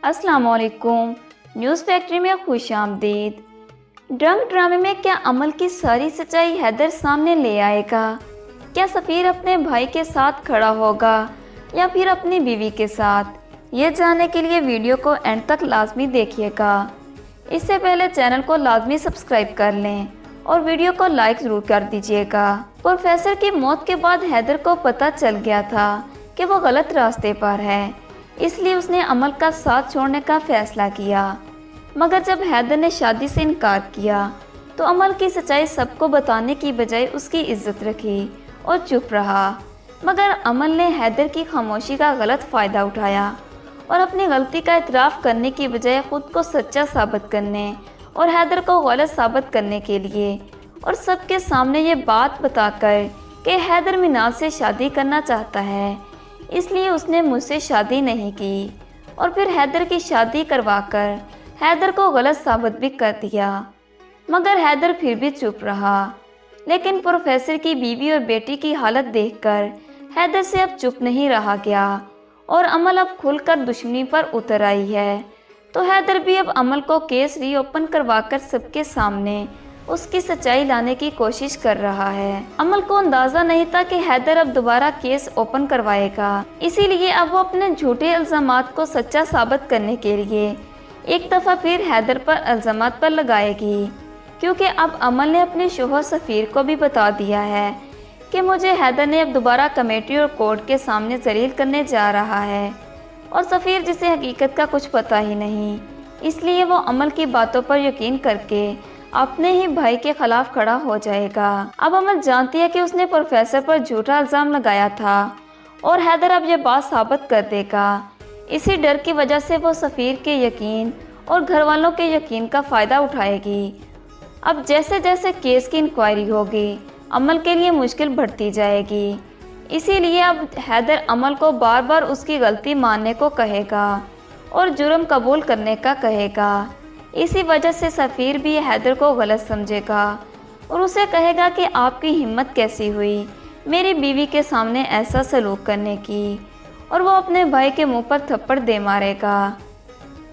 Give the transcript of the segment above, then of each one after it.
अस्सलाम वालेकुम। News factory में खुश आमदीद। ड्रंक ड्रामे में क्या अमल की सारी सच्चाई हैदर सामने ले आएगा? क्या सफ़ीर अपने भाई के साथ खड़ा होगा या फिर अपनी बीवी के साथ? ये जानने के लिए वीडियो को एंड तक लाजमी देखिएगा। इससे पहले चैनल को लाजमी सब्सक्राइब कर लें और वीडियो को लाइक ज़रूर कर दीजिएगा। प्रोफेसर की मौत के बाद हैदर को पता चल गया था कि वो गलत रास्ते पर है, इसलिए उसने अमल का साथ छोड़ने का फैसला किया। मगर जब हैदर ने शादी से इनकार किया तो अमल की सच्चाई सबको बताने की बजाय उसकी इज्जत रखी और चुप रहा। मगर अमल ने हैदर की खामोशी का गलत फ़ायदा उठाया और अपनी गलती का इतराफ़ करने की बजाय ख़ुद को सच्चा साबित करने और हैदर को गलत साबित करने के लिए और सबके सामने ये बात बताकर कि हैदर मिनाज से शादी करना चाहता है, इसलिए उसने मुझसे शादी नहीं की, और फिर हैदर की शादी करवाकर हैदर को गलत साबित भी कर दिया। मगर हैदर फिर भी चुप रहा। लेकिन प्रोफेसर की बीवी और बेटी की हालत देखकर हैदर से अब चुप नहीं रहा गया और अमल अब खुलकर दुश्मनी पर उतर आई है। तो हैदर भी अब अमल को केस रीओपन करवाकर सबके सामने उसकी सच्चाई लाने की कोशिश कर रहा है। अमल को अंदाज़ा नहीं था कि हैदर अब दोबारा केस ओपन करवाएगा, इसीलिए अब वो अपने झूठे इल्ज़ामात को सच्चा साबित करने के लिए एक दफ़ा फिर हैदर पर इल्ज़ामात पर लगाएगी, क्योंकि अब अमल ने अपने शोहर सफ़ीर को भी बता दिया है कि मुझे हैदर ने अब दोबारा कमेटी और कोर्ट के सामने जलील करने जा रहा है, और सफ़ीर जिसे हकीकत का कुछ पता ही नहीं, इसलिए वो अमल की बातों पर यकीन करके अपने ही भाई के खिलाफ खड़ा हो जाएगा। अब अमल जानती है कि उसने प्रोफेसर पर झूठा इल्ज़ाम लगाया था और हैदर अब ये बात साबित कर देगा। इसी डर की वजह से वो सफ़ीर के यकीन और घर वालों के यकीन का फ़ायदा उठाएगी। अब जैसे जैसे केस की इंक्वायरी होगी अमल के लिए मुश्किल बढ़ती जाएगी, इसीलिए अब हैदर अमल को बार बार उसकी गलती मानने को कहेगा और जुर्म कबूल करने का कहेगा। इसी वजह से सफ़ीर भी हैदर को गलत समझेगा और उसे कहेगा कि आपकी हिम्मत कैसी हुई मेरी बीवी के सामने ऐसा सलूक करने की, और वो अपने भाई के मुंह पर थप्पड़ दे मारेगा।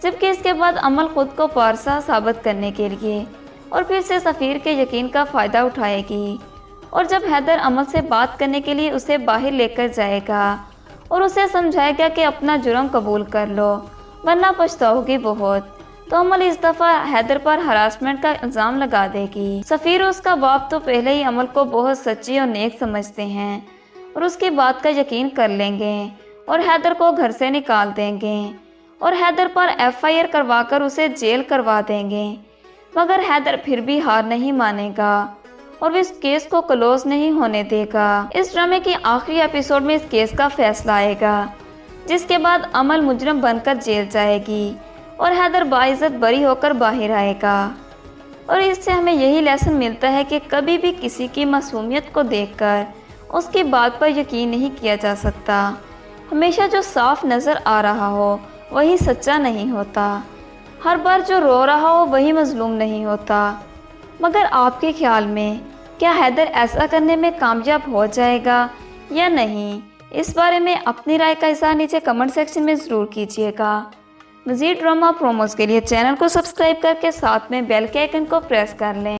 जबकि इसके बाद अमल खुद को पारसा साबित करने के लिए और फिर से सफ़ीर के यकीन का फ़ायदा उठाएगी, और जब हैदर अमल से बात करने के लिए उसे बाहर लेकर जाएगा और उसे समझाएगा कि अपना जुर्म कबूल कर लो वरना पछताओगी बहुत, तो अमल इस दफ़ा हैदर पर हरासमेंट का इल्ज़ाम लगा देगी। सफ़ीर और उसका बाप तो पहले ही अमल को बहुत सच्ची और नेक समझते हैं और उसकी बात का यकीन कर लेंगे और हैदर को घर से निकाल देंगे और हैदर पर FIR करवाकर उसे जेल करवा देंगे। मगर हैदर फिर भी हार नहीं मानेगा और वो इस केस को क्लोज नहीं होने देगा। इस ड्रामे की आखिरी एपिसोड में इस केस का फैसला आएगा, जिसके बाद अमल मुजरम बनकर जेल जाएगी और हैदर बाइज्जत बरी होकर बाहर आएगा। और इससे हमें यही लेसन मिलता है कि कभी भी किसी की मासूमियत को देखकर उसकी बात पर यकीन नहीं किया जा सकता। हमेशा जो साफ नज़र आ रहा हो वही सच्चा नहीं होता, हर बार जो रो रहा हो वही मजलूम नहीं होता। मगर आपके ख्याल में क्या हैदर ऐसा करने में कामयाब हो जाएगा या नहीं? इस बारे में अपनी राय का इज़हार नीचे कमेंट सेक्शन में ज़रूर कीजिएगा। मज़ीद ड्रामा प्रोमोज के लिए चैनल को सब्सक्राइब करके साथ में बेल के आइकन को प्रेस कर लें।